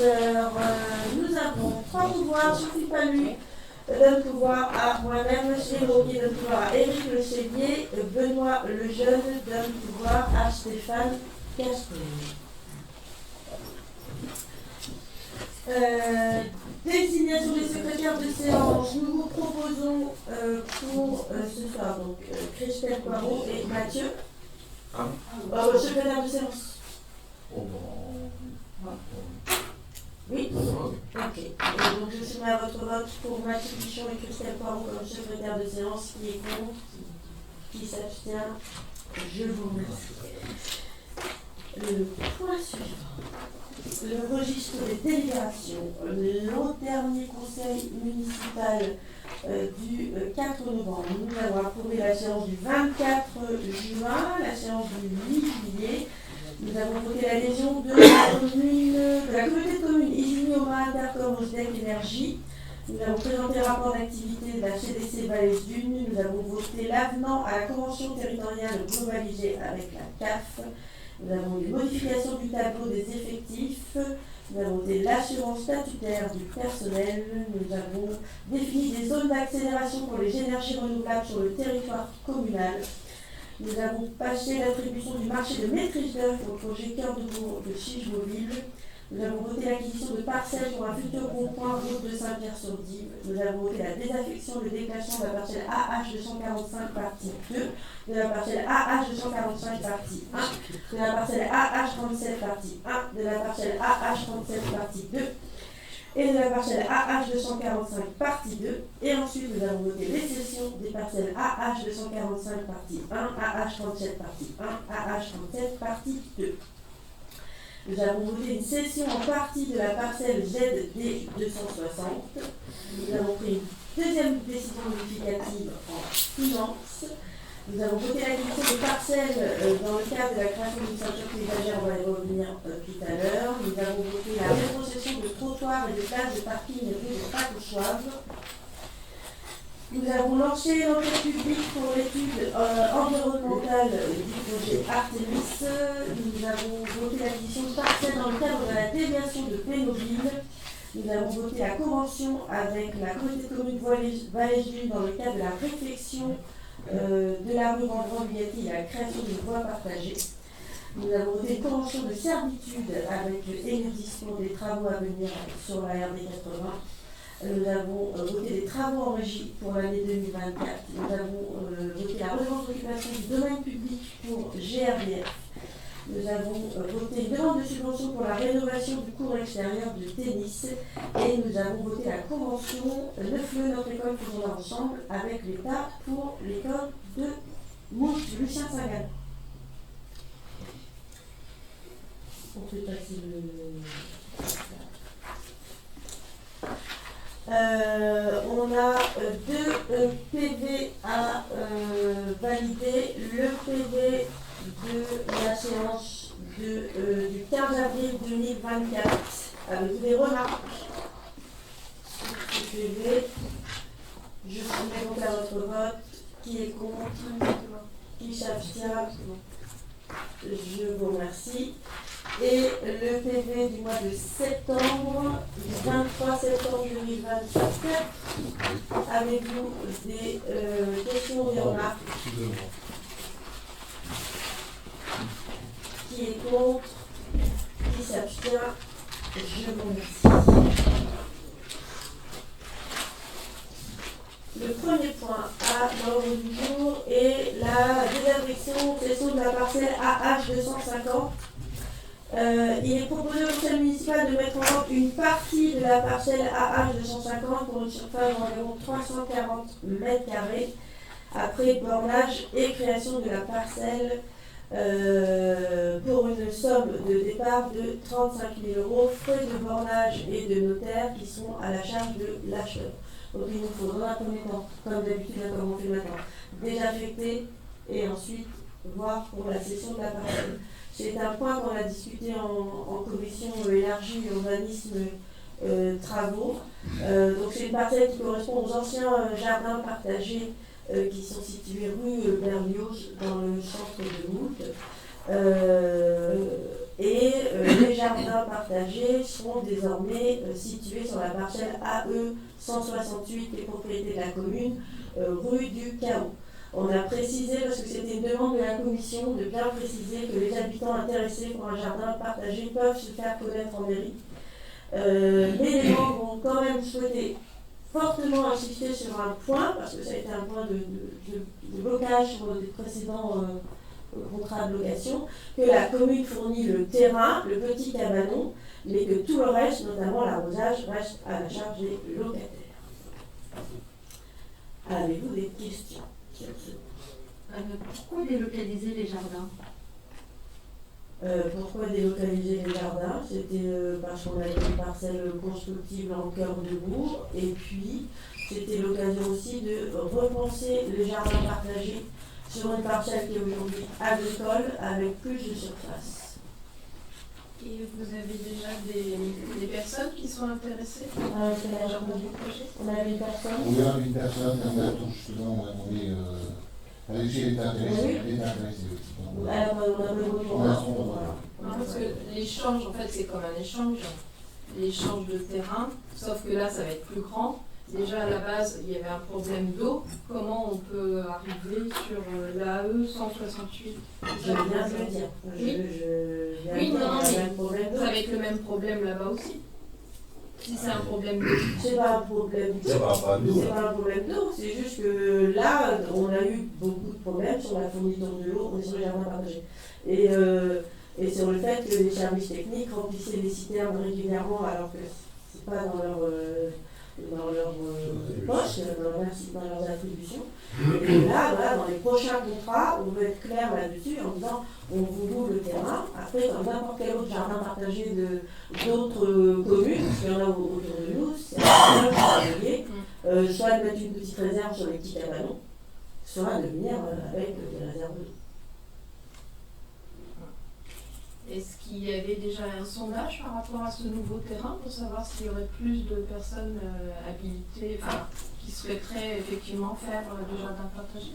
Alors, nous avons 3 pouvoirs. Sophie Palu donne pouvoir à moi-même, Géraud qui donne pouvoir à Éric Le Chélier, Benoît Lejeune donne pouvoir à Stéphane Castel. Désignation des secrétaires de séance. Nous vous proposons pour ce soir donc Christelle Poirot et Mathieu. Secrétaire de séance. Oui. Ok. Et donc je soumets à votre vote pour Mathieu Pichon et Christelle Poirot comme secrétaire de séance. Qui est contre? Qui s'abstient? Je vous remercie. Le point suivant. Le registre des délibérations. Le dernier conseil municipal du 4 novembre. Nous avons approuvé la séance du 24 juin, la séance du 8 juillet. Nous avons voté l'adhésion de la communauté de communes Isigny-Aumar Intercom Osdec Énergie. Nous avons présenté le rapport d'activité de la CDC Valais d'Une. Nous avons voté l'avenant à la convention territoriale globalisée avec la CAF. Nous avons des modifications du tableau des effectifs. Nous avons voté l'assurance statutaire du personnel. Nous avons défini des zones d'accélération pour les énergies renouvelables sur le territoire communal. Nous avons passé l'attribution du marché de maîtrise d'œuvre au projet Cœur de Bourg de Chigemobile. Nous avons voté l'acquisition de parcelles pour un futur rond-point route de Saint-Pierre-sur-Dive. Nous avons voté la désaffection, le déclassement de la parcelle AH 245 partie 2, de la parcelle AH 245 partie 1, de la parcelle AH 37 partie 1, de la parcelle AH 37 partie 2, et de la parcelle AH 245 partie 2, et ensuite nous avons voté les cessions des parcelles AH 245 partie 1, AH 37 partie 1, AH 37 partie 2. Nous avons voté une cession en partie de la parcelle ZD 260. Nous avons pris une deuxième décision modificative en finance. Nous avons voté l'acquisition de parcelles dans le cadre de la création d'une ceinture paysagère, on va y revenir tout à l'heure. Nous avons voté la rétrocession de trottoirs et de places de parking rue de Pâques-aux-Choives. Nous avons lancé l'enquête publique pour l'étude environnementale du projet Artemis. Nous avons voté l'acquisition de parcelles dans le cadre de la déviation de Pénobile. Nous avons voté la convention avec la communauté de communes Valais-d'Une dans le cadre de la réflexion de la rue Vendran-Bugatti et la création d'une voie partagée. Nous avons voté une convention de servitude avec Enedis pour des travaux à venir sur la RD 80. Nous avons voté des travaux en régie pour l'année 2024. Nous avons voté la redevance d'occupation du domaine public pour GRDF. Nous avons voté une demande de subvention pour la rénovation du cours extérieur de tennis. Et nous avons voté la convention Neuf-Lieux, notre école, faisons-la ensemble avec l'État pour l'école de Mouche, Lucien Sagan. On peut passer le... on a deux PV à valider. Le PV de la séance du 15 avril 2024 avec des remarques sur ce PV. Je soumets donc à votre vote. Qui est contre? Qui s'abstient? Je vous remercie. Et le PV du mois de septembre, du 23 septembre 2024, avez-vous des questions ou des remarques? Qui est contre? Qui s'abstient? Je vous remercie. Le premier point à l'ordre du jour est la désaffection de la parcelle AH 250. Il est proposé au conseil municipal de mettre en vente une partie de la parcelle AH 250 pour une surface d'environ 340 m², après bornage et création de la parcelle pour une somme de départ de 35 000 €, frais de bornage et de notaire qui sont à la charge de l'acheteur. Donc il nous faut dans un premier temps, comme d'habitude, comme on fait maintenant, désaffecter et ensuite voir pour la cession de la parcelle. C'est un point qu'on a discuté en commission élargie urbanisme travaux. Donc c'est une parcelle qui correspond aux anciens jardins partagés qui sont situés rue Berlioz dans le centre de Moult. Et les jardins partagés seront désormais situés sur la parcelle AE 168 des propriétés de la commune, rue du Chaos. On a précisé, parce que c'était une demande de la commission, de bien préciser que les habitants intéressés pour un jardin partagé peuvent se faire connaître en mairie. Mais les membres ont quand même souhaité fortement insister sur un point, parce que ça a été un point de blocage sur des précédents contrats de location, que la commune fournit le terrain, le petit cabanon, mais que tout le reste, notamment l'arrosage, reste à la charge des locataires. Avez-vous des questions sur ce point? Pourquoi délocaliser les jardins? Pourquoi délocaliser les jardins? C'était parce qu'on avait une parcelle constructible en cœur de bourg, et puis c'était l'occasion aussi de repenser les jardins partagés sur une parcelle qui est aujourd'hui agricole avec plus de surface. Et vous avez déjà des personnes qui sont intéressées On avait une personne. On a une personne, justement, on a demandé. Elle est intéressée. Elle est intéressée aussi. Alors, on a le retour. Parce que l'échange, en fait, c'est comme un échange. L'échange de terrain, sauf que là, ça va être plus grand. Déjà, à la base, il y avait un problème d'eau. Comment on peut arriver sur l'AE 168? Je viens de le dire. Oui, non, mais ça va être le même problème là-bas aussi. Si c'est un problème d'eau. C'est pas un problème d'eau. C'est pas un problème d'eau. C'est juste que là, on a eu beaucoup de problèmes sur la fourniture de l'eau sur les jardins partagés. Et sur le fait que les services techniques remplissaient les citernes régulièrement alors que c'est pas dans leur poche, dans leurs attributions. Et là, voilà, dans les prochains contrats, on veut être clair là-dessus en disant on vous loue le terrain. Après, comme n'importe quel autre jardin partagé d'autres communes, parce qu'il y en a autour de nous, c'est soit de mettre une petite réserve sur les petits cabanons, soit de venir avec des réserves d'eau. Est-ce qu'il y avait déjà un sondage par rapport à ce nouveau terrain pour savoir s'il y aurait plus de personnes habilitées, qui souhaiteraient effectivement faire du jardin partagé?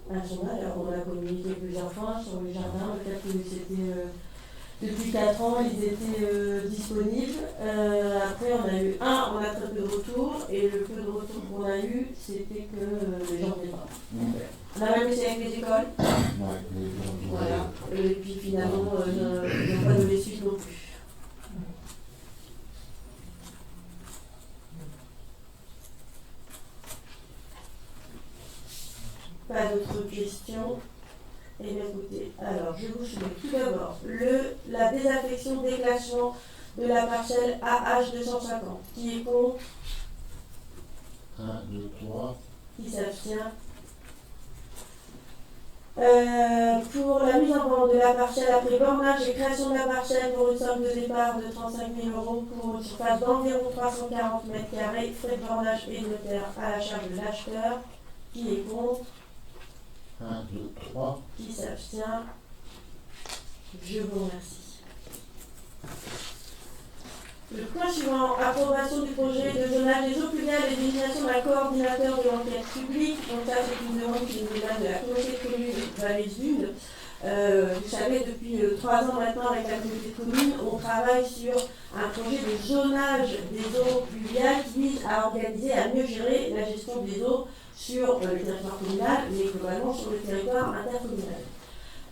Un sondage, alors on a communiqué plusieurs fois sur les jardins, peut-être que c'était depuis 4 ans, ils étaient disponibles. Après, on a très peu de retours, et le peu de retours qu'on a eu, c'était que les gens venaient pas. On a même essayé avec les écoles. Voilà. Et puis finalement, ils n'ont pas donné suite non plus. Pas d'autres questions? Eh bien écoutez, alors je vous soumets tout d'abord la désaffection déclassement de la parcelle AH 250. Qui est contre? 1, 2, 3. Qui s'abstient? Pour la mise en vente de la parcelle après bornage et création de la parcelle pour une somme de départ de 35 000 € pour une surface d'environ 340 m², frais de bornage et notaire à la charge de l'acheteur. Qui est contre? 1, 2, 3. Qui s'abstient? Je vous remercie. Le point suivant, approbation du projet de zonage des eaux pluviales et désignation d'un coordinateur de l'enquête publique. Donc ça, c'est une demande qui nous émane de la communauté de communes de Vallée-Dune. Vous savez, depuis 3 ans maintenant, avec la communauté de communes, on travaille sur un projet de zonage des eaux pluviales qui vise à organiser, à mieux gérer la gestion des eaux sur le territoire communal, mais globalement sur le territoire intercommunal.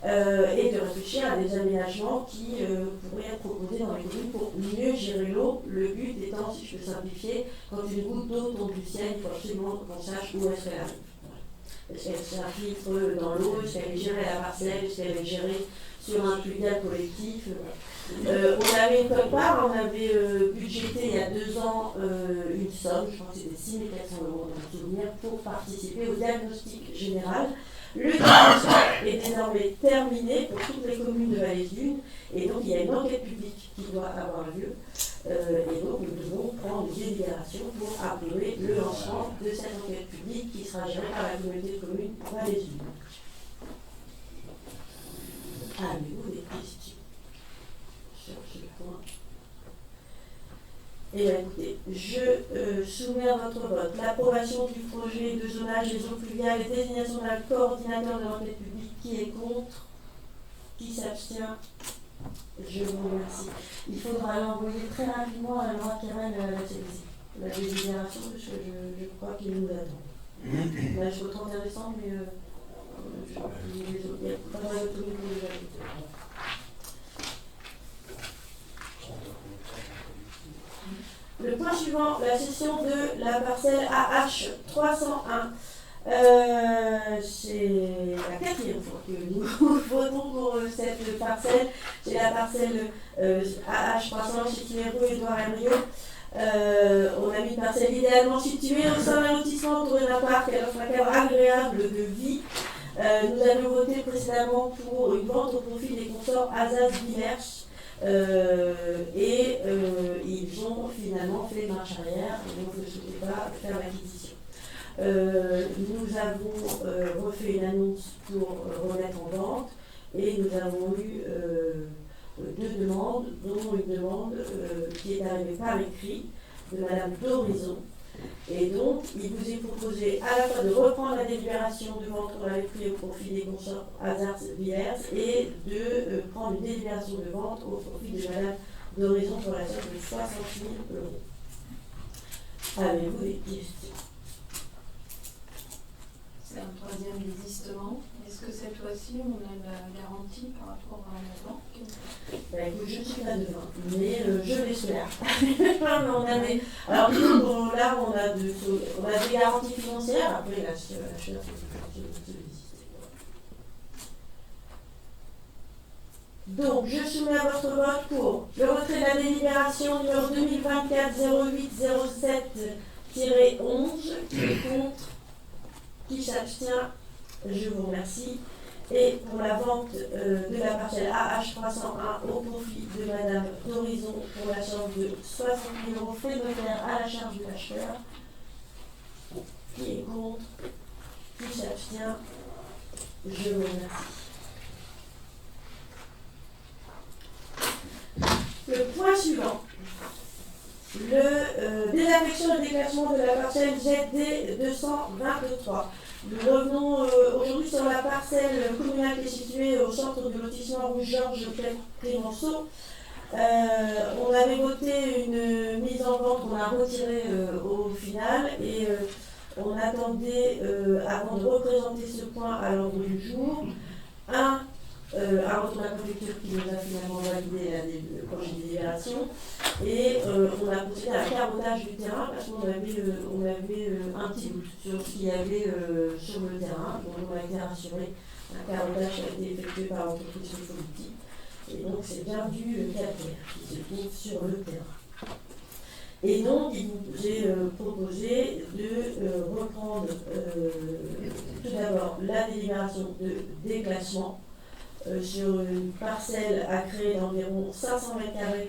Et de réfléchir à des aménagements qui pourraient être proposés dans les communes pour mieux gérer l'eau. Le but étant, si je peux simplifier, quand une goutte d'eau tombe du ciel, il faut absolument qu'on sache où est-ce qu'elle arrive. Est-ce qu'elle s'infiltre dans l'eau? Est-ce qu'elle est gérée à la parcelle? Est-ce qu'elle est gérée sur un pluvial collectif? On avait une quote-part, on avait budgété il y a 2 ans une somme, je crois que c'était 6 400 € dans le souvenir, pour participer au diagnostic général. Le diagnostic est désormais terminé pour toutes les communes de Vallée-Dune, et donc il y a une enquête publique qui doit avoir lieu, et donc nous devons prendre une délibération pour approuver le lancement de cette enquête publique qui sera gérée par la communauté de communes Vallée-Dune. Avez-vous des questions sur ce point? Eh bien écoutez, je soumets à votre vote l'approbation du projet de zonage des eaux pluviales et désignation d'un coordinateur de l'enquête publique. Qui est contre? Qui s'abstient? Je vous remercie. Il faudra l'envoyer très rapidement à Laura Keren la délibération, parce que je crois qu'il nous attend. Là, jusqu'au 31 décembre, mais il y a pas mal de trucs pour les ajouter. Le point suivant, la cession de la parcelle AH 301. C'est la quatrième fois que nous votons pour cette parcelle. C'est la parcelle AH 301 située rue Édouard Herriot. On a mis une parcelle idéalement située au sein d'un lotissement autour d'un parc. Elle offre un cadre agréable de vie. Nous avions voté précédemment pour une vente au profit des consorts Azaz-Villers. Ils ont finalement fait marche arrière, donc ne souhaitaient pas faire l'acquisition. Nous avons refait une annonce pour remettre en vente et nous avons eu deux demandes, dont une demande qui est arrivée par écrit de Madame d'Horizon. Et donc, il vous est proposé à la fois de reprendre la délibération de vente qu'on avait pris au profit des consorts Hazard-Villers et de prendre une délibération de vente au profit de Madame d'Horizon pour la somme de 60 000 €. Avez-vous des questions? C'est un troisième désistement. Est-ce que cette fois-ci, on a la garantie par rapport à la banque? Ben, écoute, je ne suis pas devant, mais je l'espère. Alors, disons que là, on a des garanties financières. Après, là, je vais donc, je soumets à votre vote pour le retrait de la délibération numéro 2024-08-07-11. Qui est contre? Qui s'abstient? Je vous remercie. Et pour la vente de la parcelle AH 301 au profit de Madame d'Horizon pour la somme de 60 000 € frais de notaire à la charge de l'acheteur. Qui est contre? Qui s'abstient? Je vous remercie. Le point suivant. Le désaffection et déclassement de la parcelle ZD 223. Nous revenons aujourd'hui sur la parcelle communale qui est située au centre du lotissement rue Georges Clémenceau. On avait voté une mise en vente qu'on a retirée au final et on attendait, avant de représenter ce point à l'ordre du jour, un retour de la préfecture qui nous a finalement validé le projet de délibération et on a procédé à un carotage du terrain parce qu'on avait un petit doute sur ce qu'il y avait sur le terrain, donc on a été rassuré. Un carotage a été effectué par l'entreprise politique et donc c'est bien du calcaire qui se trouve sur le terrain. Et donc il vous est proposé de reprendre tout d'abord la délibération de déclassement sur une parcelle à créer d'environ 500 m²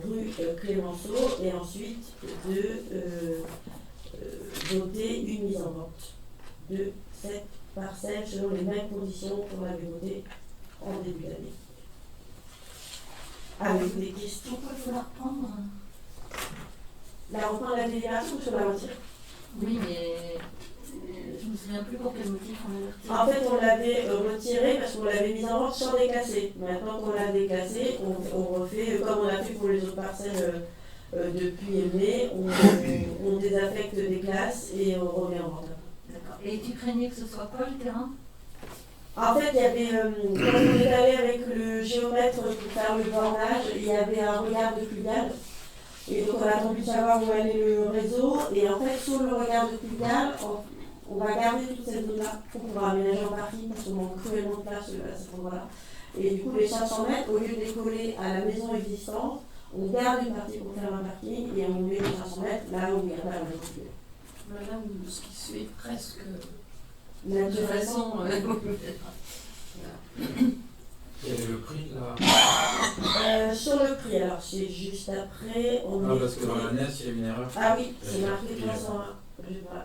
rue Clémenceau et ensuite de voter une mise en vente de cette parcelle selon les mêmes conditions qu'on avait votées en début d'année. Avez-vous des questions? Pourquoi il faut la reprendre? La reprendre la délibération ou sur la retire? Oui, mais je ne me souviens plus pour quel motif on l'avait retiré. En fait, on l'avait retiré parce qu'on l'avait mise en vente sans déclasser. Maintenant qu'on l'a déclassé, on refait comme on a fait pour les autres parcelles depuis mai, on désaffecte des classes et on remet en vente. D'accord. Et tu craignais que ce soit quoi le terrain? En fait, il y avait, quand on est allé avec le géomètre pour faire le bornage, il y avait un regard de Plugal. Et donc on a attendu de savoir où allait le réseau. Et en fait, sur le regard de Plugal, on va garder toute cette zone-là pour pouvoir aménager en parking parce qu'on manque cruellement de place à cet endroit-là. Et du coup, les 500 mètres, au lieu de les coller à la maison existante, on garde une partie pour faire un parking et on met les 500 mètres là où il n'y a pas la maison. Madame, ce qui se fait presque de Naturellement, façon. Quel est le prix là? sur le prix, alors c'est juste après. Ah, parce que dans la NES, il y a une erreur. Ah oui, c'est marqué 301.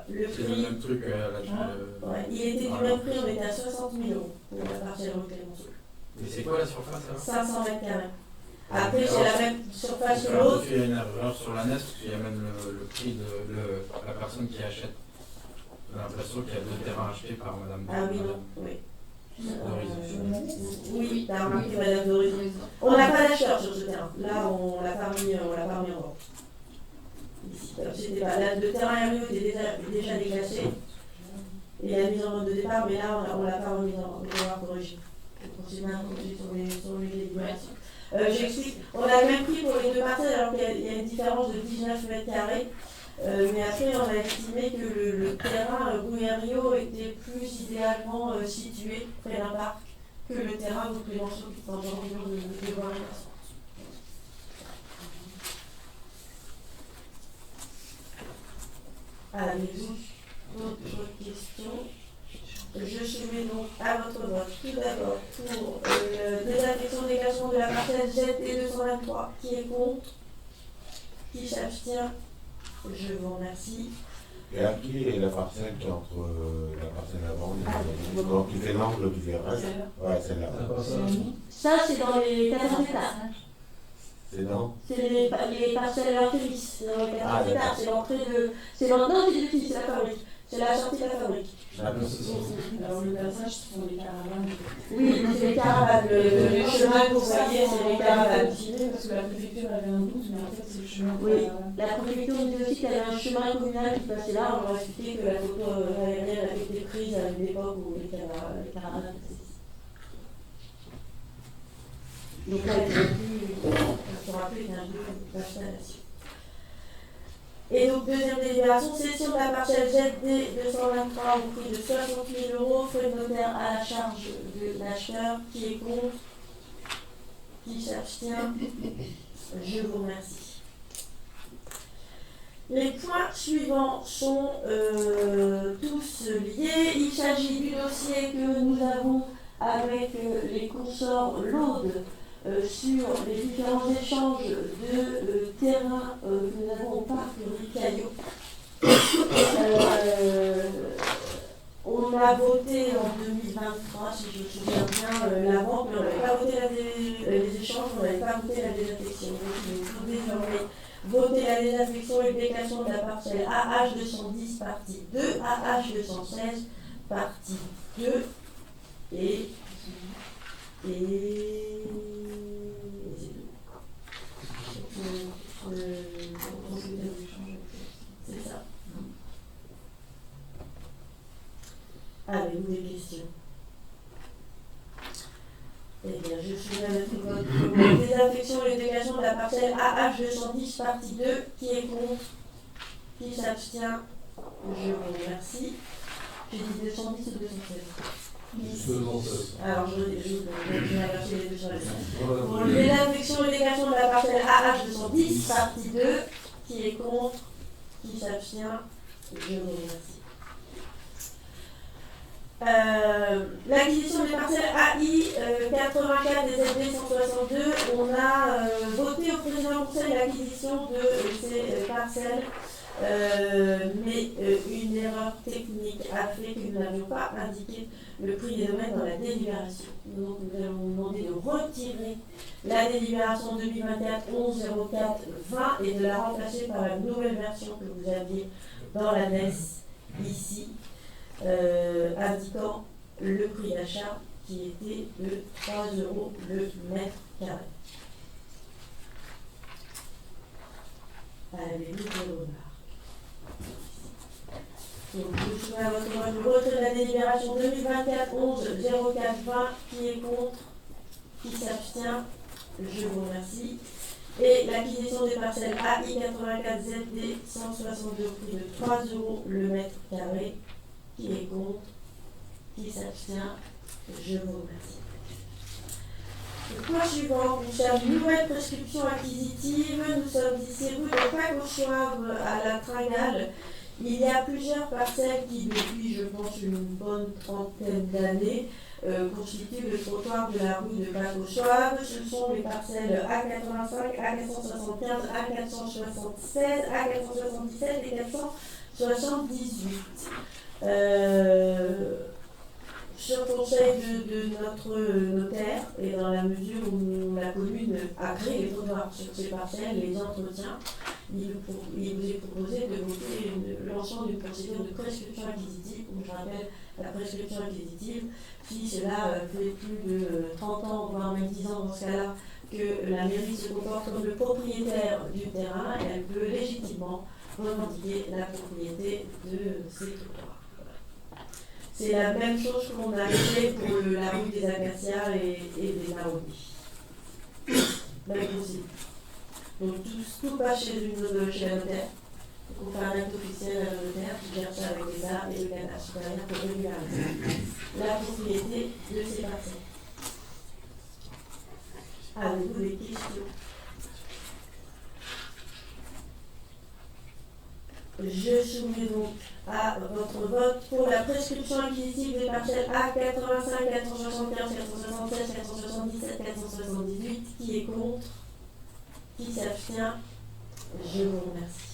Le C'est le prix, même truc là. ouais, il était du même prix, on était à 60 000 € pour la parcelle rue Clémenceau. Mais c'est quoi la surface alors? 500 m². Après, c'est la même surface que l'autre. Il y a une erreur sur la NES parce qu'il y a même le prix de la personne qui achète. J'ai l'impression qu'il y a 2 terrains achetés par Madame. Ah oui, non, oui. D'Horizon. Oui, t'as remarqué Madame d'Horizon. On n'a pas d'acheteur sur ce terrain. Là, on l'a pas mis en vente. Ici, comme c'était pas là, le terrain aérien était déjà déclassé. Et la mise en vente de départ, mais là, on l'a pas remis en vente. On va corriger. On s'est bien corrigé sur les délibérations. J'explique. On a le même prix pour les deux parcelles, alors qu'il y a une différence de 19 mètres carrés. Mais après, on a estimé que le terrain Rio était plus idéalement situé près d'un parc que le terrain de Clémenceau qui est en bordure de voir les personnes. Avez-vous d'autres questions? Je soumets donc à votre vote tout d'abord pour désaffection dégagement de la parcelle ZT 223. Qui est contre? Qui s'abstient? Je vous remercie. Et à qui est la parcelle qui est entre la parcelle avant et donc qui fait l'angle du virage? Ouais, celle-là. Ça, c'est dans les 14 hectares. C'est dans C'est les parcelles intérises. C'est dans les 14 hectares. C'est l'entrée de. C'est dans non, c'est la fabrique. C'est la sortie de la fabrique. Alors le passage, ce sont les caravanes. Oui, c'est les caravanes. Le chemin que vous voyez, c'est les caravanes. Parce que la préfecture avait un doute, mais en fait, c'est le chemin. Oui, la préfecture nous dit aussi qu'il y avait un chemin communal qui passait là. On leur a expliqué que la photo aérienne avait été prise à une époque où les caravanes passaient ici. Donc là, il n'y aura plus qu'un lieu d'installation. Et donc, deuxième délibération, cession de la parcelle ZD 223 au prix de 60 000 €, frais de notaire à la charge de l'acheteur. Qui est contre? Qui s'abstient? Je vous remercie. Les points suivants sont tous liés. Il s'agit du dossier que nous avons avec les consorts l'Aude sur les différents échanges de terrain que nous avons au parc Ricaillot. On a voté en 2023, si je me souviens bien, la vente, mais on n'avait pas voté les échanges, on n'avait pas voté la désaffection. Donc il faut désormais voter la désaffection et le déclassement de la parcelle AH 210 partie 2, AH 216 partie 2 et c'est ça. Avez-vous des questions? Eh bien, je suis à notre vote pour la désaffection et le dégagement de la parcelle AH 210 partie 2. Qui est contre? Qui s'abstient? Je vous remercie. J'ai dit 210 ou 216? Alors, je vais inverser les deux sur la scène. Pour le désaffection et le dégagement de la parcelle AH 210 partie 2. Qui est contre? Qui s'abstient? Je vous remercie. L'acquisition des parcelles AI 84 des SD 162, on a voté au président du conseil l'acquisition de ces parcelles, mais une erreur technique a fait que nous n'avions pas indiqué le prix des domaines dans la délibération. Donc nous allons vous demander de retirer la délibération 2024-11-04-20 et de la remplacer par la nouvelle version que vous aviez dans l'annexe ici. Indiquant le prix d'achat qui était de 3 € le mètre carré. Avez-vous des remarques? Donc, je soumets à votre vote le retrait de la délibération 2024-11-04-20. Qui est contre? Qui s'abstient? Je vous remercie. Et l'acquisition des parcelles AI 84 ZD 162 au prix de 3 € le mètre carré. Qui est contre? Qui s'abstient? Je vous remercie. Le point suivant concerne une nouvelle prescription acquisitive. Nous sommes ici rue de Pacauchoave à la Tringale. Il y a plusieurs parcelles qui, depuis, je pense, une bonne trentaine d'années, constituent le trottoir de la rue de Pacauchoave. Ce sont les parcelles A85, A475, A476, A477 et 478. Sur conseil de notre notaire et dans la mesure où la commune a créé les trottoirs sur ces parcelles, les entretiens, il vous est proposé de voter l'ensemble d'une procédure de prescription acquisitive. Comme je rappelle, la prescription acquisitive, si cela fait plus de 30 ans, voire même 10 ans dans ce cas-là, que la mairie se comporte comme le propriétaire du terrain et elle peut légitimement revendiquer la propriété de ces trottoirs. Voilà. C'est la même chose qu'on a fait pour la rue des Acacias et des Marronniers. Même principe. Donc tout passe chez la notaire. Donc on fait un acte officiel à la notaire qui gère ça avec les arts et le cadastre supérieur pour régulariser la propriété de ces parcelles. Avez-vous des questions? Je soumets donc à votre vote pour la prescription acquisitive des parcelles A 85, 475, 476, 477, 478. Qui est contre? Qui s'abstient? Je vous remercie.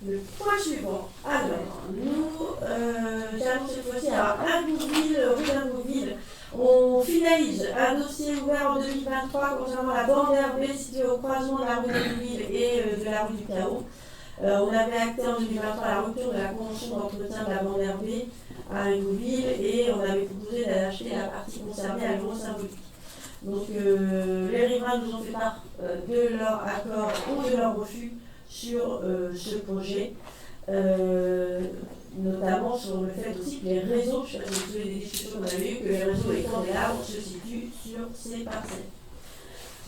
Le point suivant. Alors, nous allons cette fois-ci à Ingouville, rue d'Ingouville. On finalise un dossier ouvert en 2023 concernant la bande herbée située au croisement de la rue d'Ingouville et de la rue du Chaos. On avait acté en 2023 la rupture de la convention d'entretien de la bande herbée à Ingouville et on avait proposé d'acheter la partie concernée à l'euro symbolique. Donc les riverains nous ont fait part de leur accord ou de leur refus sur ce projet, notamment sur le fait aussi que les réseaux, je ne sais pas si vous vous souvenez des discussions qu'on avait eues, que les réseaux étant des arbres se situent sur ces parcelles.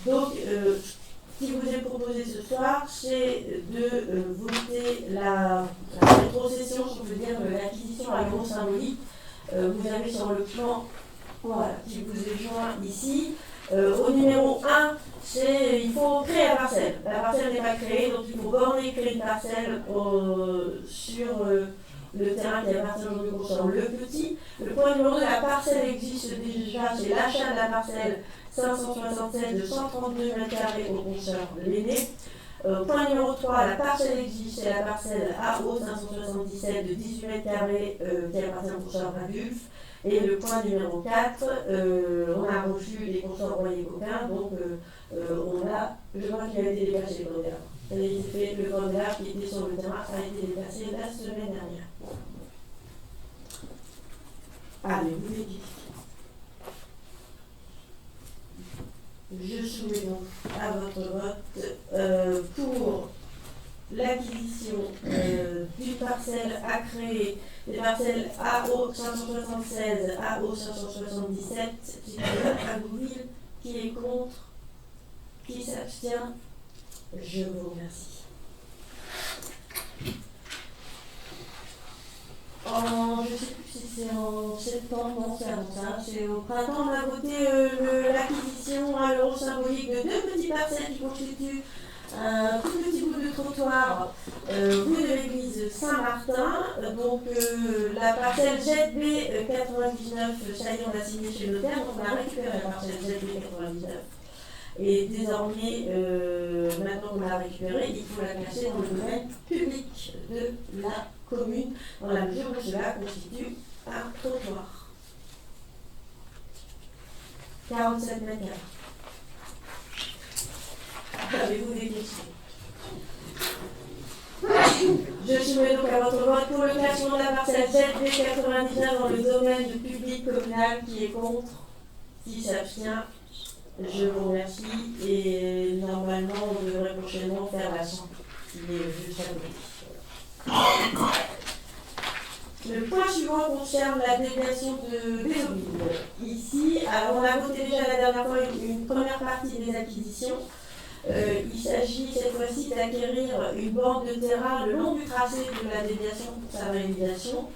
Donc ce qui vous est proposé ce soir, c'est de voter la rétrocession, si on peut dire, de l'acquisition à l'euro symbolique. Vous avez sur le plan qui vous est joint ici. Au numéro 1, il faut créer la parcelle. La parcelle n'est pas créée, donc il faut borner créer une parcelle sur le terrain qui appartient au consort Le Petit. Le point numéro 2, la parcelle existe déjà, c'est l'achat de la parcelle 576 de 132 m² au consort L'Aîné. Point numéro 3, la parcelle existe, c'est la parcelle AO 577 de 18 m² qui appartient au consort Radulf. Et le point numéro 4, on a reçu les consorts Royer-Coquin, donc je crois qu'il a été déplacé le candidat. Ça a été fait, le candidat qui était sur le terrain a été déplacé la semaine dernière. Avez-vous des questions? Je soumets donc à votre vote pour l'acquisition d'une parcelle à créer, des parcelles AO 576, AO 577, situées à Ingouville. Qui est contre? Qui s'abstient? Je vous remercie. Je ne sais plus si c'est en septembre, non, c'est avant ça. C'est au printemps, on a voté l'acquisition à l'euro symbolique de 2 petites parcelles qui constituent un tout petit bout de trottoir rue de l'église Saint-Martin. Donc la parcelle ZB 99, ça y est, on a signé chez le notaire, donc on a récupéré la parcelle ZB 99. Et désormais, maintenant qu'on l'a récupérée, il faut la classer dans le domaine public de la commune, dans la mesure où cela constitue un trottoir. 47 m². Avez-vous des questions? Je soumets donc à votre vote pour le classement de la parcelle ZB 99 dans le domaine du public communal. Qui est contre? Qui s'abstient? Je vous remercie et normalement on devrait prochainement faire la santé. Il est juste à côté. Le point suivant concerne la déviation de Bézoville. Ici, alors on a voté déjà la dernière fois une première partie des acquisitions. Il s'agit cette fois-ci d'acquérir une bande de terrain le long du tracé de la déviation pour sa réalisation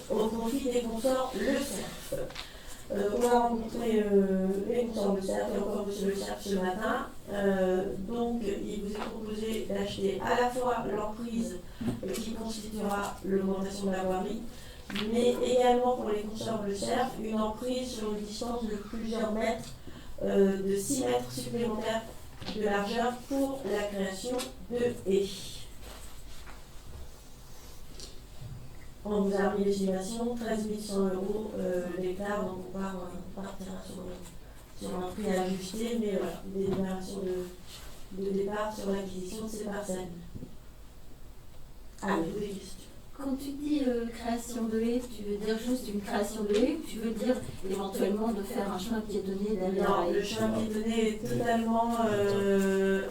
au profit des consorts Le Cerf. On a rencontré les consorts Le Cerf et encore M. Le Cerf ce matin. Donc il vous est proposé d'acheter à la fois l'emprise qui constituera l'augmentation de la voirie, mais également pour les consorts Le Cerf, une emprise sur une distance de plusieurs mètres, de 6 mètres supplémentaires de largeur pour la création de haies. On vous a mis l'estimation, 13 100 € l'hectare, donc on partira sur un prix ajusté, mais voilà, des déclarations de départ sur l'acquisition de ces parcelles. Avez-vous des questions? Quand tu dis création de haies, tu veux dire juste une création de haies ou tu veux dire éventuellement de faire un chemin piétonnier derrière la Non, haie? le chemin piétonnier est totalement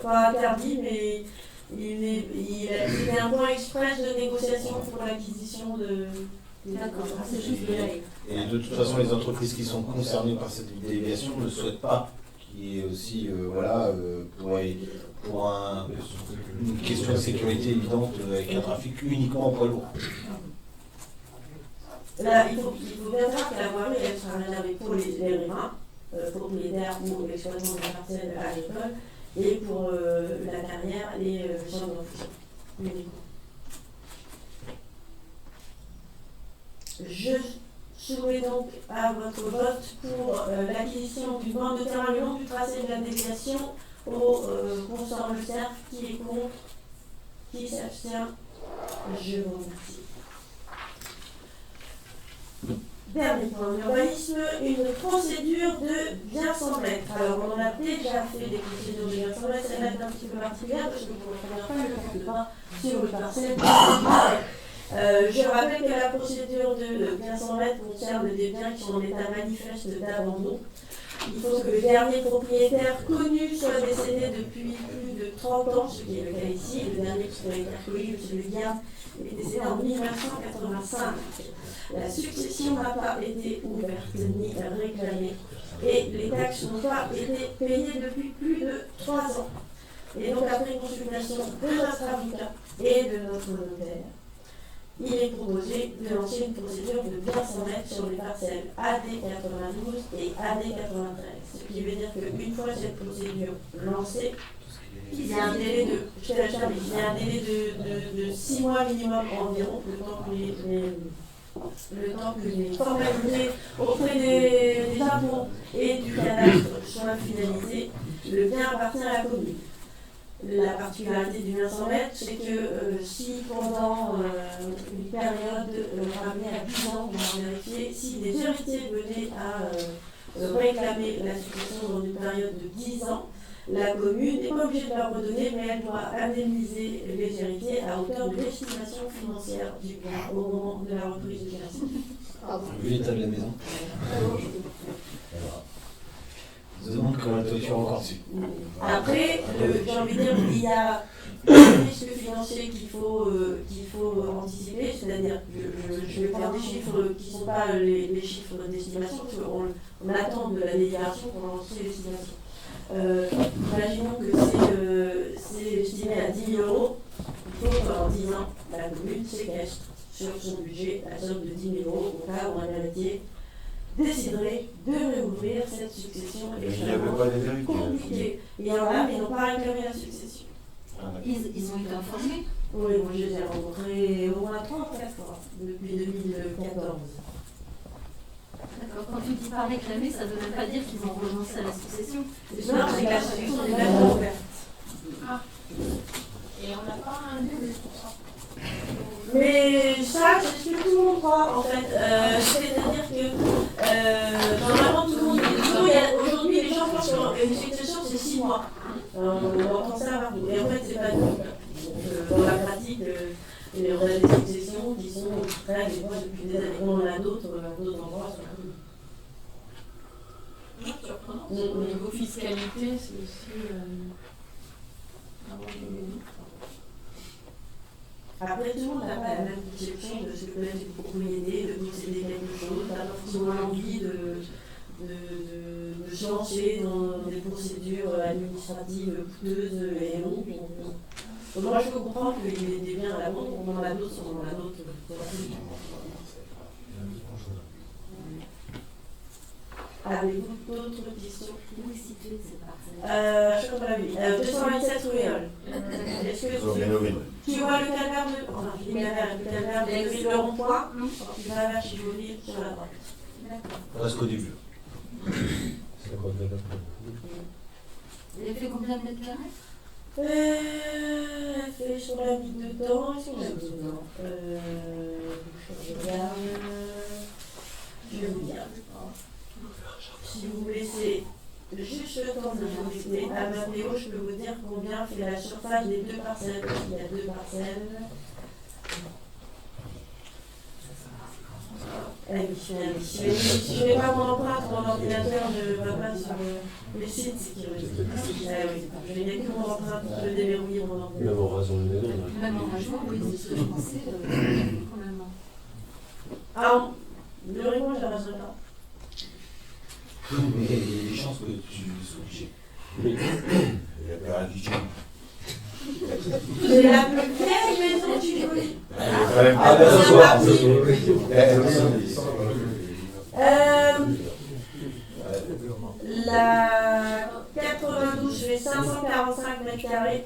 pas interdit, mais il est un point express de négociation pour l'acquisition de. D'accord, c'est juste de la haie. Et de toute façon, les entreprises qui sont concernées par cette délégation ne souhaitent pas qu'il y ait aussi, une question de sécurité évidente avec un trafic uniquement poids lourd. Là, il faut bien savoir que la voirie, elle sera réservée pour les riverains, propriétaires ou exploitants de parcelles agricoles, et pour la carrière, les gens d'office uniquement. Je soumets donc à votre vote pour l'acquisition d'une bande de terrain le long du tracé de la délégation au consort Le Cerf. Qui est contre? Qui s'abstient? Je vous remercie. Dernier point, l'urbanisme, une procédure de bien sans maître. Alors, on en a déjà fait des procédures de bien sans maître, celle-là est un petit peu particulière parce que vous ne comprenez pas le porte pas sur le parcelle. Je rappelle que la procédure de bien sans maître concerne des biens qui sont en état manifeste d'abandon. Il faut que le dernier propriétaire connu soit décédé depuis plus de 30 ans, ce qui est le cas ici. Le dernier propriétaire connu, M. Le Garde, est décédé en 1985. La succession n'a pas été ouverte ni réclamée et les taxes n'ont pas été payées depuis plus de 3 ans. Et donc après une consultation de notre avocat et de notre notaire, il est proposé de lancer une procédure de bien sans maître sur les parcelles AD 92 et AD 93. Ce qui veut dire qu'une fois cette procédure lancée, il y a un délai de 6 mois minimum environ, le temps que les formalités auprès des impôts et du cadastre soient finalisées. Le bien appartient à la commune. La particularité du bien sans maître, c'est que si pendant une période ramenée à 10 ans, on va vérifier, si des héritiers venaient à réclamer la succession dans une période de 10 ans, la commune n'est pas obligée de leur redonner, mais elle doit indemniser les héritiers à hauteur de l'estimation financière du bien au moment de la reprise de création. Vu l'état de la maison. Je demande comment la toiture encore dessus. Après, j'ai envie de dire, il y a des risques financiers qu'il faut anticiper, c'est-à-dire, je vais prendre des chiffres qui ne sont pas les chiffres d'estimation, parce qu'on attend de la délibération pour lancer l'estimation. Imaginons que c'est estimé à 10 000 €, il faut qu'en 10 ans, la commune séquestre sur son budget la somme de 10 000 € au cas où un héritier déciderait de réouvrir cette succession. Il n'y avait pas des héritiers. Compliqué. Il y en a, mais ils n'ont pas réclamé la succession. Ils ont été informés? Oui, moi je les ai rencontrés au moins 3 ou 4 fois depuis 2014. D'accord, quand tu dis pas réclamer, ça ne veut même pas dire qu'ils ont renoncé à la succession. Non, c'est que la succession n'est même pas ouverte. Et on n'a pas un délai pour ça. Mais ça, c'est ce que tout le monde croit en fait. C'est-à-dire que normalement tout le monde. Aujourd'hui, les gens pensent qu'une succession c'est 6 mois. On entend ça partout. Et en fait, c'est pas du tout. Dans la pratique, on a des successions qui sont prêtes des fois depuis des années. On en a d'autres endroits sur la commune. Surprenant. Au niveau fiscalité, c'est aussi. Après, tout le monde n'a pas la même conception de ce que peut être une propriété, de posséder quelque chose, n'a pas forcément l'envie de se lancer dans des procédures administratives coûteuses et longues. Donc, moi, je peux comprendre qu'il y ait des biens à la vente, on en a d'autres, Avez-vous d'autres questions? Où est située cette parcelle? Je crois que la 227 rue Éole. Est-ce que tu vois le calvaire de. Enfin, je dis le calvaire de le rond-point, qui va vers Chigouville sur la droite. D'accord. Presque au début. Elle fait combien de mètres carrés? Elle fait sur la vie dedans, est-ce qu'on a mis dedans? Je regarde. Je vais vous dire. Si vous me laissez juste le temps de vous laisser à ma vidéo, je peux vous dire combien fait la surface des 2 parcelles. Il y a 2 parcelles. oui, si je n'ai pas mon empreinte, mon ordinateur ne va pas sur les sites sécurisés. Oui, je n'ai que mon empreinte pour le déverrouiller mon ordinateur. Même en raison numérique. Même en raison, oui, c'est ce que je pensais quand même. Ah, le raison, je ne raisonne pas. Mais il y a des chances que tu sois obligé. Il y a pas religion. C'est la plus vieille maison du Joli. Ah, La 92 fait 545 mètres carrés.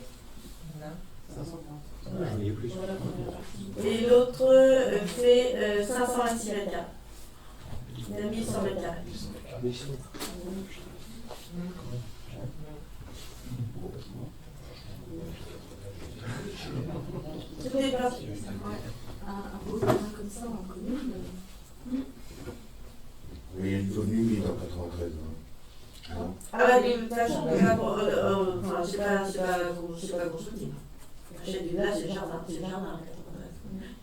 Et l'autre fait 526 mètres carrés. Il y a 1100 mètres carrés. C'était pas. Un beau terrain comme ça en commune. Mais il y a une commune en 93. Non. Ah bah, de toute façon, enfin, c'est pas constructible. J'achète du là, c'est le jardin, c'est le jardin.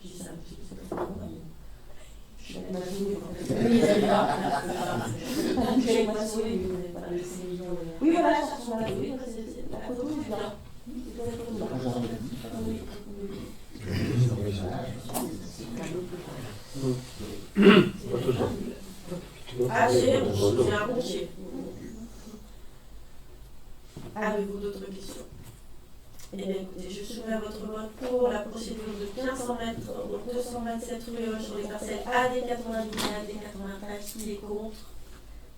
Je dis ça, c'est pas bon. Je suis allée m'assurer. Oui, voilà, ça ressemble à la oui, c'est la photo du jardin. Ah, c'est un pompier. Avez-vous d'autres questions? Eh bien, écoutez, je soumets à votre vote pour la procédure de 1500 mètres au 227 rue sur les parcelles AD 90 et AD 93. Qui est contre?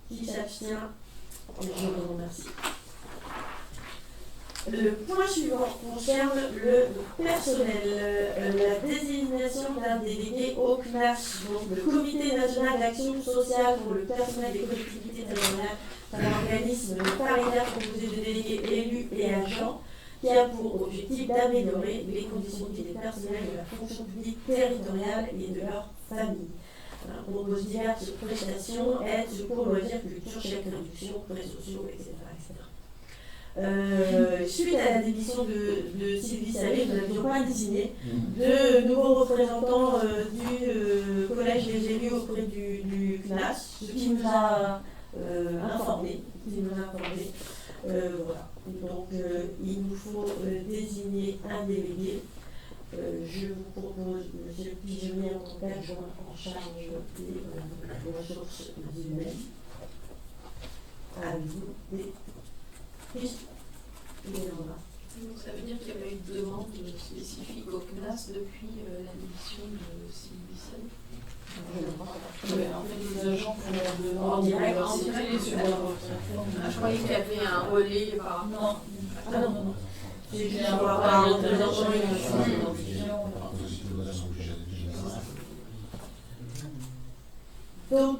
Qui s'abstient? Je vous remercie. Le point suivant concerne le personnel, la désignation d'un délégué au CNAS, donc le Comité national d'action sociale pour le personnel des collectivités territoriales, un organisme paritaire composé de délégués élus et agents qui a pour objectif d'améliorer les conditions de vie des personnels de la fonction publique territoriale et de leurs familles. On propose diverses prestations, aides, secours, loisirs, culture, chèques, réduction, prêts sociaux, etc. Suite à la démission de Sylvie Salé, nous n'avions pas désigné de nouveaux représentants du Collège des élus auprès du CNAS, ce qui nous a informés. Voilà. Donc il nous faut désigner un délégué. Je vous propose M. Pigeonnier en tant qu'adjoint en charge des ressources humaines. Avez-vous des questions? Donc ça veut dire qu'il y avait une demande spécifique au CNAS depuis la démission de Sylvie Salé. En fait, les agents font leur demande En direct, sur leur je croyais qu'il y avait un relais par rapport. Ah non. C'est juste pour avoir un représentant et donc,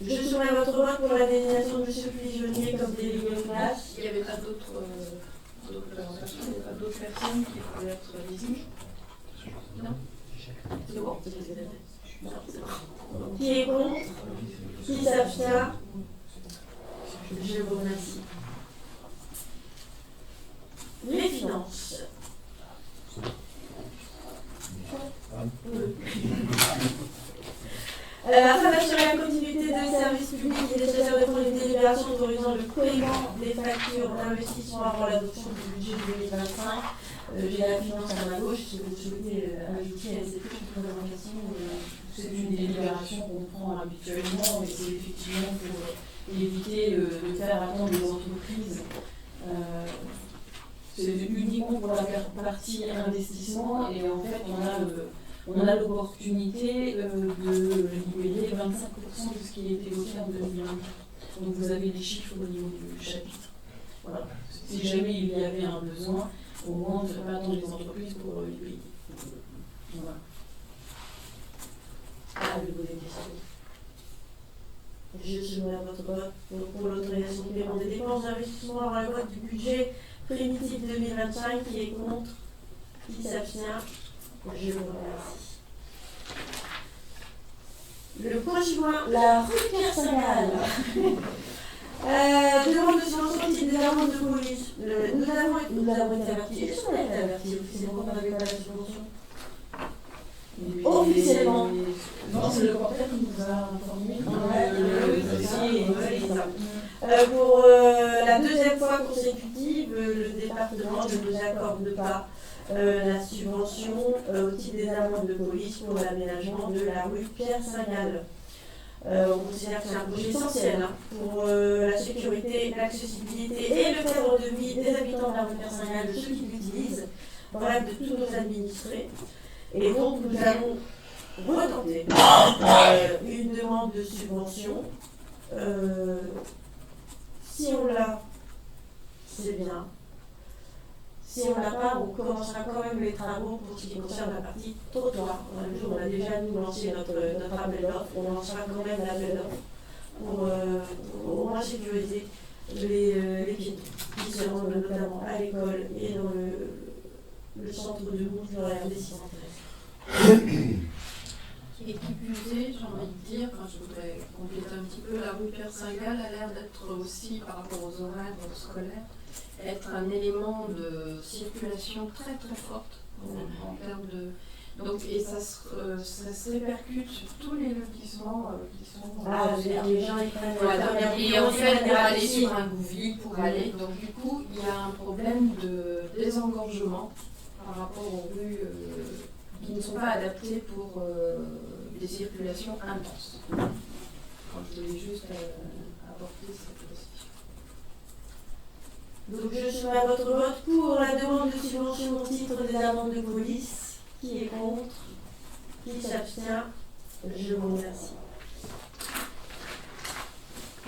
je soumets à votre vote pour la désignation de M. Pigeonnier comme délégué au CNAS. Il n'y avait pas d'autres présentations, il n'y avait pas d'autres personnes qui pouvaient être désignées. Non. C'est bon. Qui est contre? Qui s'abstient? Je vous remercie. Les finances. Afin d'assurer la continuité des services publics, il est nécessaire de prendre une délibération autorisant le paiement des factures d'investissement avant l'adoption du budget 2025. J'ai la finance à ma gauche, si vous souhaitez ajouter à cette petite présentation. C'est une délibération qu'on prend habituellement, mais c'est effectivement pour éviter de faire attendre les entreprises. C'est uniquement pour la partie investissement et en fait on a l'opportunité de libérer 25% de ce qui a été voté en 2024. Donc vous avez les chiffres au niveau du chapitre. Voilà. Si jamais il y avait un besoin, au moins on ne ferait pas attendre les entreprises pour les payer. Voilà. Avez-vous des questions? Je soumets à votre vote pour l'autorisation de paiement des dépenses d'investissement avant le vote du budget primitif 2025. Qui est contre? Qui s'abstient? Je vous remercie. Le point suivant, la rue Pierre Sagal. Demande de subvention au titre des amendes de police. Nous avons été avertis. Est-ce qu'on a été avertis officiellement qu'on n'avait pas la subvention? Officiellement. Non, c'est le portail qui nous a informé que Ouais, le dossier est c'est ça. Pour la deuxième fois consécutive, le département ne nous accorde pas la subvention au titre des amendes de police pour l'aménagement de la rue Pierre Saint-Gall. On considère que c'est un projet essentiel pour la sécurité, l'accessibilité et le cadre de vie des habitants de la rue Pierre Saint-Gall, de ceux qui l'utilisent, bref, de tous nos administrés. Et donc nous allons retenter une demande de subvention. Si on l'a, c'est bien. Si on l'a pas, on commencera quand même les travaux pour ce qui concerne la partie trottoir. On a déjà nous lancé notre appel d'offres, on lancera quand même l'appel d'offres pour au moins sécuriser les piétons qui seront notamment à l'école et dans le centre de Mouge, dans la RD 613. Et qui plus est, j'ai envie de dire, je voudrais compléter un petit peu, la rue Pierre Saint-Gall a l'air d'être aussi, par rapport aux horaires scolaires, être un élément de circulation très très forte en termes de... Donc, et ça se répercute sur tous les lotissements qui sont... Les gens ils prennent Voilà. Et en fait, pour aller sur un gouvy, pour aller... Donc du coup, il y a un problème de désengorgement par rapport aux rues qui ne sont pas adaptées pour des circulations intenses. Alors, je voulais juste apporter cette précision. Donc je soumets à votre vote pour la demande de subvention au titre des amendes de police. Qui est contre? Qui s'abstient? Je vous remercie.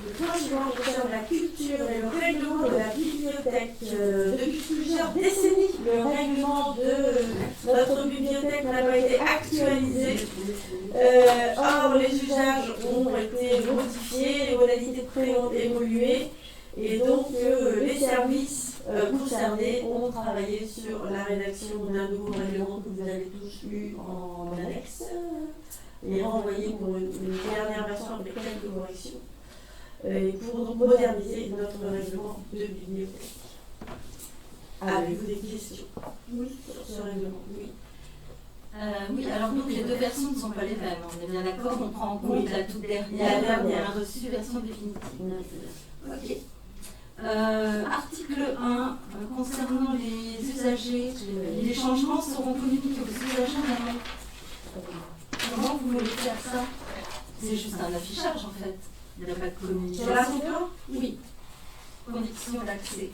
Le point suivant concerne la culture et le règlement de la bibliothèque. Depuis plusieurs décennies, le règlement de notre bibliothèque n'a pas été actualisé. Or, les usages ont été modifiés, les modalités de prêt ont évolué. Et donc, les services concernés ont travaillé sur la rédaction d'un nouveau règlement que vous avez tous eu en annexe et renvoyé pour une dernière version avec quelques corrections et pour donc moderniser notre règlement de bibliothèque. Avez-vous des questions? Oui, sur ce règlement, oui. Oui, alors donc les deux versions ne sont pas les mêmes, on est bien d'accord, on prend en compte la toute dernière, on a reçu version définitive. Ok. Article 1, concernant les usagers, les changements seront communiqués aux usagers en amont. Comment vous voulez faire ça? C'est juste un affichage en fait, il n'y a pas de communication. Sur la photo? Oui. Conditions d'accès.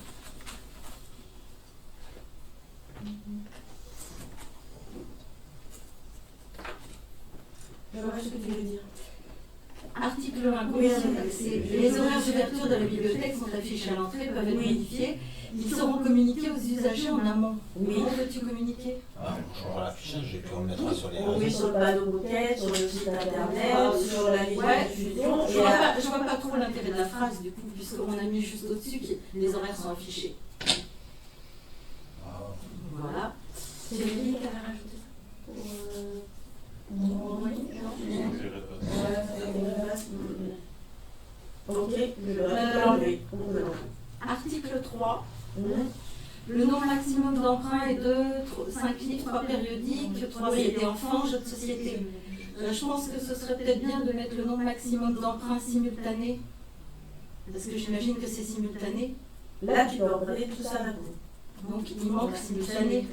Je vois ce que tu veux dire. Article 1, conditions d'accès. Les horaires d'ouverture de la bibliothèque sont affichés à l'entrée, peuvent être modifiés. Ils seront communiqués aux usagers en amont. Oui. Comment veux-tu communiquer? Ah, on changera l'affichage et puis on le mettra sur les Oui, réseaux. sur le panneau moquette, sur le site internet, sur la ligne Ouais, de diffusion. je vois pas trop l'intérêt de la phrase du coup, puisqu'on a mis juste au-dessus que les horaires sont affichés. Ah, Voilà. C'est lui qui avait rajouté ça. Ok, on peut l'enlever. Article 3. Le nombre maximum d'emprunts est de 5 livres, 3 périodiques, 3 CD enfants, jeux de société. Je pense que ce serait peut-être bien de mettre le nombre maximum d'emprunts simultanés. Parce que j'imagine que c'est simultané. Là, tu peux emprunter tout ça d'un coup. Donc il manque simultané.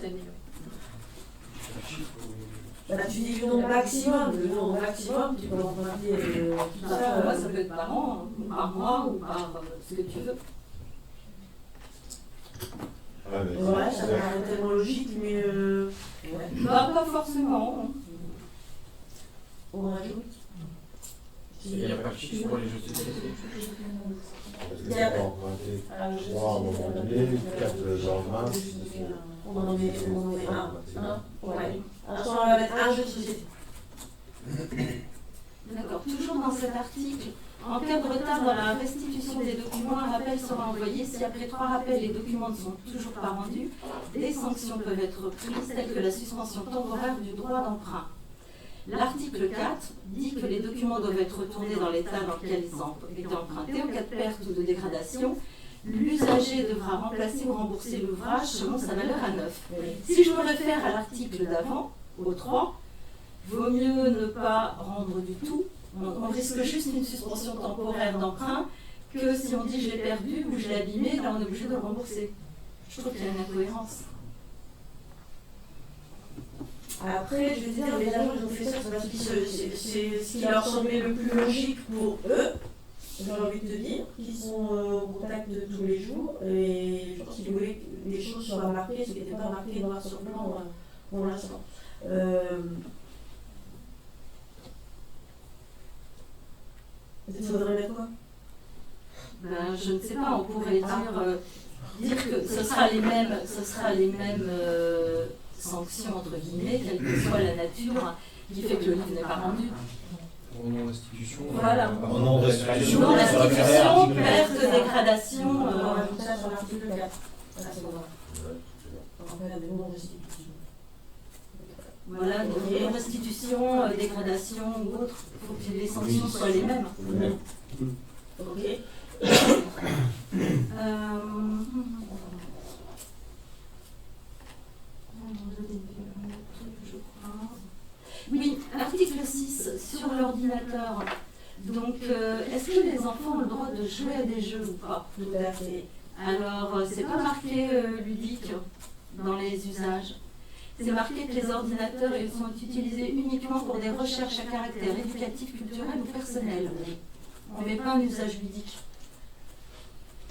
Bah, tu dis le nombre maximum, tu peux emprunter tout ça. Pour moi, ça peut être par an, ou par mois, ou par ce que tu veux. Ouais, ça me paraît tellement logique, mais Bah, pas forcément. on rajoute. Il n'y a pas de chiffre pour les jeux de société. Parce que ça va emprunter 3 à un moment donné, 4 le lendemain. On en met un. Ouais. Alors, on va mettre un jeu de société. D'accord. Toujours dans cet article, en cas de retard dans la restitution des documents, un rappel sera envoyé. Si après 3 rappels, les documents ne sont toujours pas rendus, des sanctions peuvent être prises, telles que la suspension temporaire du droit d'emprunt. L'article 4 dit que les documents doivent être retournés dans l'état dans lequel ils ont été empruntés. En cas de perte ou de dégradation, l'usager devra remplacer ou rembourser l'ouvrage selon sa valeur à neuf. Si je me réfère à l'article d'avant, au 3, vaut mieux ne pas rendre du tout. On risque juste une suspension temporaire d'emprunt que si on dit je l'ai perdu ou je l'ai abîmé, là on est obligé de le rembourser. Je trouve qu'il y a une incohérence. Après, je veux dire, les agents ils ont fait ça parce que c'est ce qui leur semblait le plus logique pour eux, j'ai envie de te dire, qui sont au contact de tous les jours, et je pense qu'ils voulaient que les choses soient marquées, ce qui n'était pas marqué noir sur blanc pour l'instant. Il faudrait mettre quoi? Ben, je ne sais pas, on pourrait dire que ce sera les mêmes sanctions, entre guillemets, quelle que soit la nature, qui fait que le livre n'est pas rendu. Au nom restitution. Voilà. Au nom de restitution. Non-restitution, perte, dégradation. On rajoute ça sur l'article 4. Voilà, c'est bon. On rappelle des non-restitutions. Voilà, donc restitution, dégradation ou autre, il faut que les sanctions soient les mêmes. Ok. Oui, article 6 sur l'ordinateur. Donc, est-ce que les enfants ont le droit de jouer à des jeux ou pas? Tout à fait. Alors, c'est pas marqué ludique dans les usages. C'est marqué que les ordinateurs ils sont utilisés uniquement pour des recherches à caractère éducatif, culturel ou personnel. On ne met pas un usage ludique.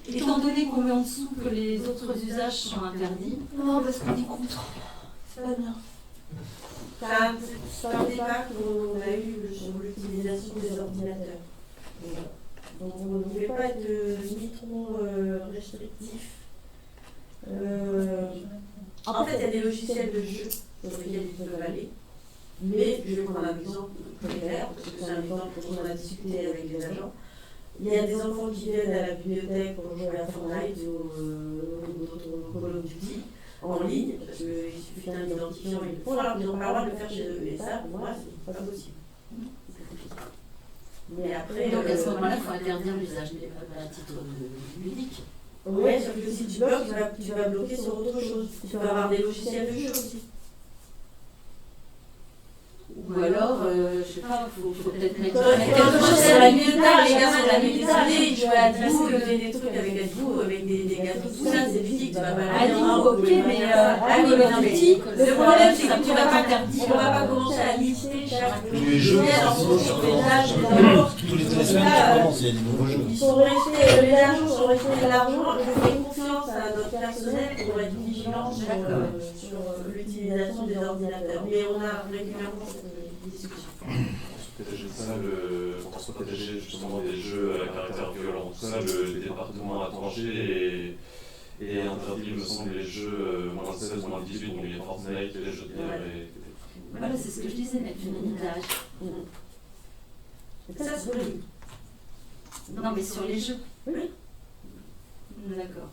Étant donné qu'on met en dessous que les autres usages sont interdits. Non, parce qu'on est contre. C'est pas bien. C'est un débat qu'on a eu sur l'utilisation des ordinateurs. Donc on ne voulait pas être ni trop restrictif. En fait, il y a des logiciels de jeu sur lesquels ils peuvent aller. Mais je vais prendre un exemple très clair, parce que c'est un exemple dont on a discuté avec les agents. Il y a des enfants qui viennent à la bibliothèque pour jouer à Fortnite ou d'autres Call of Duty en ligne, parce qu'il suffit d'un identifiant, ils le font, alors qu'ils n'ont pas le droit de le faire chez eux. Et ça, pour moi, c'est pas possible. Mais après. Donc à ce moment-là, il faut interdire l'usage à titre ludique. Oui, sauf que si tu bloques, tu vas bloquer sur autre chose. Tu vas avoir des logiciels de jeu aussi. Ou alors, je sais pas, il faut peut-être mettre quelque chose sur la militaire, les gamins de la militaire, ils jouent à Dibou, des trucs avec Dibou, avec des gâteaux, tout ça, c'est ludique, tu vas pas Ah Dibou, ok, mais le problème, c'est que tu vas pas commencer à lister chaque Tous les jeux, sur les âges, les enfants. tous les semaines, commence, il y a des nouveaux jeux. Ils sont restés, les agents sont restés largement, je fais confiance à notre personnel pour être vigilant sur l'utilisation des ordinateurs. Mais on a régulièrement cette discussion. Protéger ça, pour se protéger justement des jeux à caractère violent. Tout ça, le département a tranché et interdit, il me semble, les jeux moins 16, moins 18, donc les Fortnite, les jeux de guerre. Voilà, c'est ce que je disais, mettre une limite d'âge. Ça, c'est vrai. Non, mais sur les jeux. Oui. D'accord.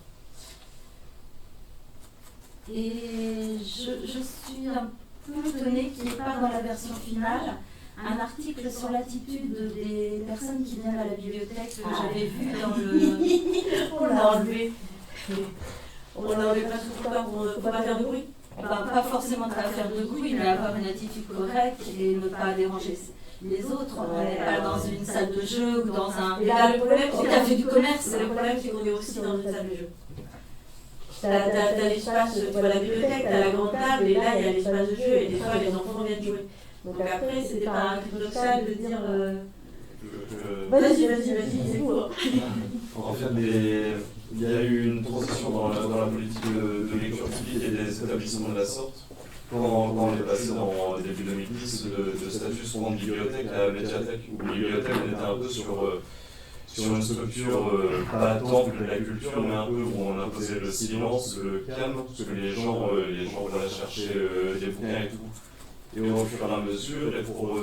Et je suis un peu étonnée qu'il n'y ait pas dans la version finale un article sur l'attitude des personnes qui viennent à la bibliothèque que j'avais vu dans le... On l'a enlevé. On l'a enlevé pas tout le temps pour ne pas faire de bruit. Pas forcément de ne pas faire de bruit, mais avoir une attitude correcte et ne pas déranger les autres. On n'est pas dans une salle de jeu ou dans un... Et là, le problème, au café du commerce. le problème, c'est qu'on est aussi dans une salle de jeu. T'as l'espace, tu vois la bibliothèque, t'as la grande table, et là, il y a l'espace de jeu, et des fois, les enfants viennent jouer. Donc après, c'était pas paradoxal de dire... Vas-y, c'est cool. En fait, il y a eu une transition dans la politique de lecture publique et des établissements de la sorte. Quand on est passé dans début 2010 de statut souvent de bibliothèque à médiathèque, où la bibliothèque on était un peu sur une structure pas tant que de la culture, mais un peu où on imposait le silence, le calme, parce que les gens voulaient chercher des bouquins et tout. Et au fur et à mesure, et pour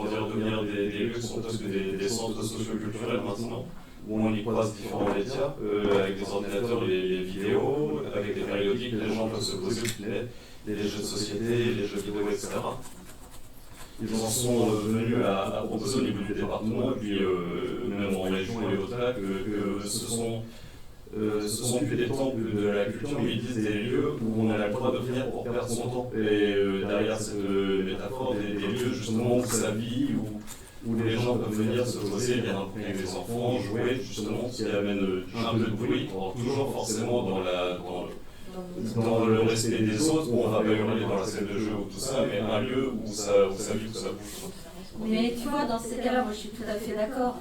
dire devenir des lieux qui sont presque des centres socioculturels maintenant, où on y croise différents médias, avec des ordinateurs, les vidéos, avec des périodiques, les gens peuvent se poser les jeux de société, les jeux vidéo, etc. Ils en sont venus à proposer au niveau du département, et puis même en région et au-delà, que ce sont ce sont plus des temples de la culture, mais ils disent des lieux où on a le droit de venir pour perdre son temps. Et derrière cette métaphore, des lieux justement où ça vit, où les gens peuvent venir se poser, bien imprégner avec les enfants, jouer, justement, qui amène un peu de bruit, toujours forcément dans le respect des autres, où on va pas hurler dans la salle de jeu ou tout ça, mais un lieu où ça vit, où ça bouge. Mais tu vois, dans ces cas-là, moi je suis tout à fait d'accord.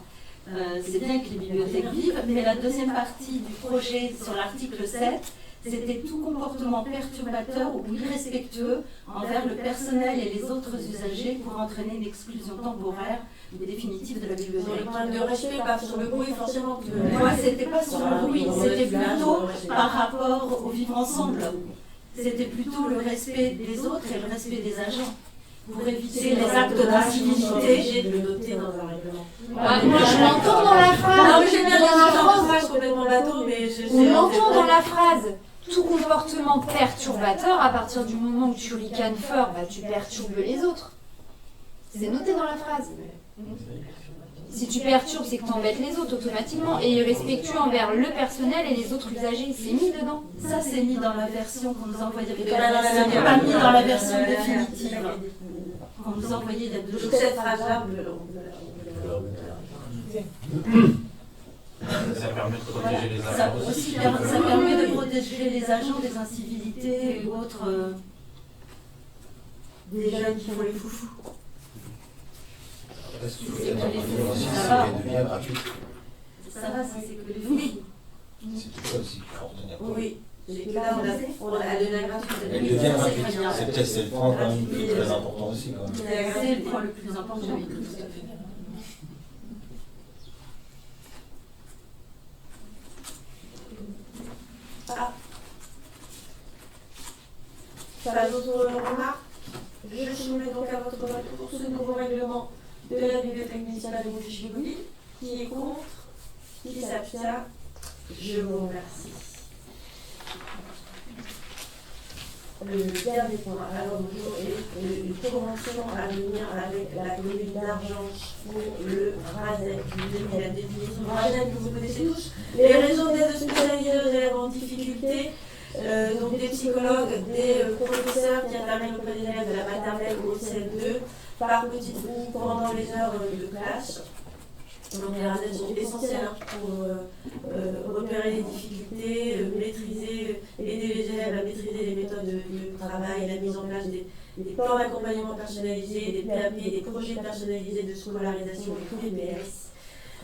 C'est bien que les bibliothèques vivent, mais la deuxième partie du projet sur l'article 7, c'était tout comportement perturbateur ou irrespectueux envers le personnel et les autres usagers pour entraîner une exclusion temporaire ou définitive de la Sur bibliothèque. le point de respect, pas sur le bruit, forcément. Moi, c'était pas sur le bruit, c'était plutôt par rapport au vivre ensemble. C'était plutôt le respect des autres et le respect des agents. Pour éviter les actes d'incivilité. De le noter dans un règlement. Moi, je l'entends dans la phrase. Non, mais j'aime bien dans la les phrase. phrases complètement bateau, mais On entend dans la phrase tout comportement perturbateur. À partir du moment où tu ricanes fort, bah, tu perturbes les autres. C'est noté dans la phrase. Si tu perturbes, c'est que tu embêtes les autres automatiquement. Et irrespectueux envers le personnel et les autres usagers, c'est mis dedans. Ça, c'est mis dans la version qu'on nous a envoyée. Mais Ce n'est pas mis dans la version définitive qu'on nous a envoyée il y a 2 jours. Donc cette phrase-là, Ça permet de protéger les Ça, agents aussi. ça permet de protéger les agents des incivilités ou autres. des jeunes qui font les foufous. Est-ce qu'il faut être qu'elle devient gratuite? Ça va, ça c'est que les filles. C'est tout ça aussi qu'il faut retenir. Oui, c'est que là, on a donné la gratuité. Elle devient gratuite. C'est peut-être le point quand même très important aussi. Quand même. C'est le point le plus important. Oui. Ah. Pas d'autres remarques? Je soumets donc à votre vote pour ce nouveau règlement de la bibliothèque municipale de Montécheville. Qui est contre? Qui s'abstient? Je vous remercie. Le dernier point à l'ordre du jour est une convention à venir avec la commune d'Argence pour le RASEC. Je vous ai mis la définition du RASEC que vous connaissez tous. Les réseaux d'aide spécialisés aux élèves en difficulté. Donc des psychologues, des professeurs qui interviennent auprès des élèves de la maternelle au CM2 par petits groupes pendant les heures de classe. Donc les RASEC sont essentiels pour repérer les difficultés, maîtriser, aider les élèves à maîtriser les méthodes de travail, la mise en place des plans d'accompagnement personnalisés, des PAP, des projets personnalisés de scolarisation et tous les PS.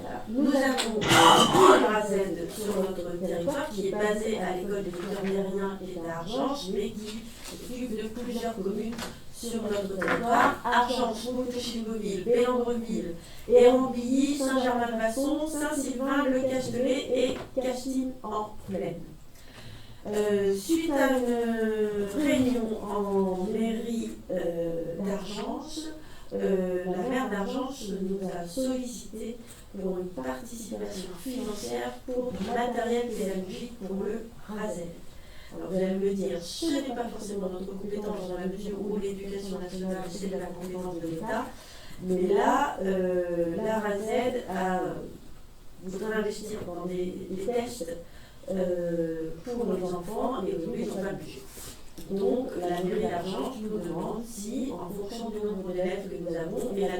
Voilà. Nous avons un RASED sur notre territoire qui est basé à l'école des tuteurs mériens qui est à Argence, mais qui s'occupe de plusieurs communes sur notre territoire: Argence, Montécheville, Bélandreville, Hérambilly, Saint-Germain-de-Masson, Saint-Sylvain, Le Castellet et Castines-en-Plaine. Suite à une réunion en mairie d'Argence, la maire d'Argence nous a sollicité pour une participation financière pour du matériel pédagogique pour le RASED. Alors vous allez me dire, ce n'est pas forcément notre compétence dans la mesure où l'éducation nationale c'est de la compétence de l'État, mais là, la RASED voudrait investir dans des tests pour les enfants et aujourd'hui ils n'ont pas le budget. Donc la mairie d'Argence nous demande si, en fonction du nombre d'élèves que nous avons, et la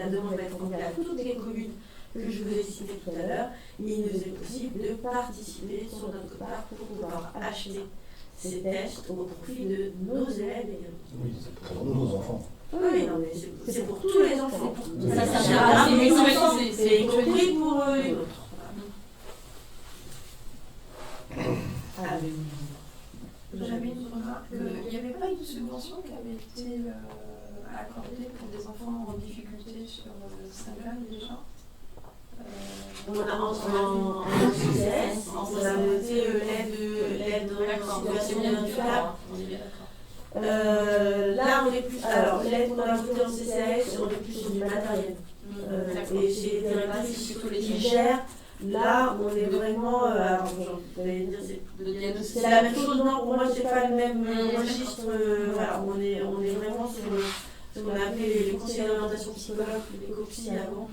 demande va être envoyée à toutes les communes que je vous ai citées tout à l'heure, il nous est possible de participer sur notre part pour pouvoir acheter ces tests au profit de nos élèves également. Oui, c'est pour nos enfants. Oui, non, mais c'est pour tous les enfants. Ça servira à les enfants. C'est y compris pour les autres. J'avais une remarque. Il n'y avait pas une subvention qui avait été accordée pour des enfants en difficulté sur Saint-Gall déjà? On a en CCS, on a noté l'aide en situation handicap. Là, on est plus. Alors, l'aide qu'on a votée en CCS, on est plus sur du matériel. Et chez les directrices qui gèrent, là, on est vraiment. Alors, j'allais dire, c'est la même chose, non? Pour moi, c'est pas le même registre. Voilà, on est vraiment sur ce qu'on a appelé les conseillers d'orientation psychologue, les COPSY avant,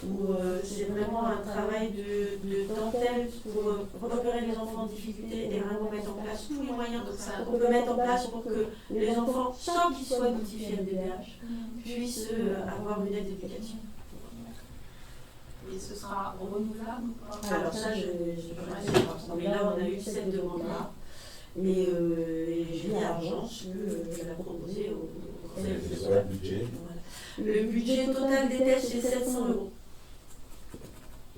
où c'est vraiment un travail de dentelle pour repérer les enfants en difficulté et vraiment mettre en place tous les moyens qu'on peut mettre en place pour que les enfants, sans qu'ils soient notifiés MDPH, puissent avoir une aide d'éducation. Et ce sera renouvelable ou pas? Alors ça, je ne sais pas. Mais là, on a eu cette demande-là. Et j'ai mis l'argent, je l'ai proposé au conseil. C'est quoi le budget? Voilà. Le budget total des tests, c'est 700 €.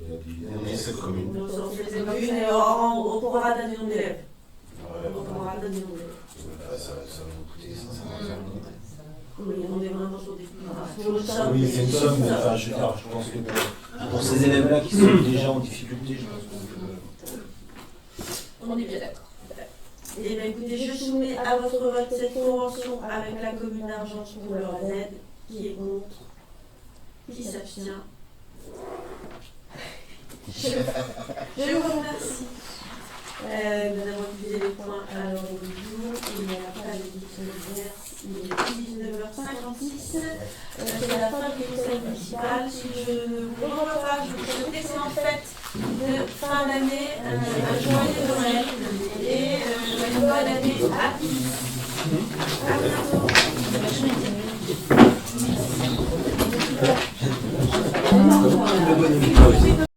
Il y a divisé en 7 communes. Donc, on fait les communes et au prorata du nombre d'élèves. Ouais, Au prorata du nombre d'élèves. ça va nous coûter 550 000. Oui, on est vraiment sur des Oui, c'est une somme, mais enfin, je veux dire, je pense que pour ces élèves-là qui sont déjà en difficulté, je pense qu'on peut. On est bien d'accord. Et bien écoutez, je soumets à votre vote cette convention avec la commune d'Argence pour leur aide. Qui est contre? Qui s'abstient? Je vous remercie. Nous avons utilisé les points à l'ordre du jour. Il n'y a pas de diverse. Il est 19h56. C'est la fin du conseil municipal. Si je ne vous revois pas, je vous souhaite d'excellentes fêtes de fin d'année, un joyeux Noël et une bonne année à tous. À bientôt.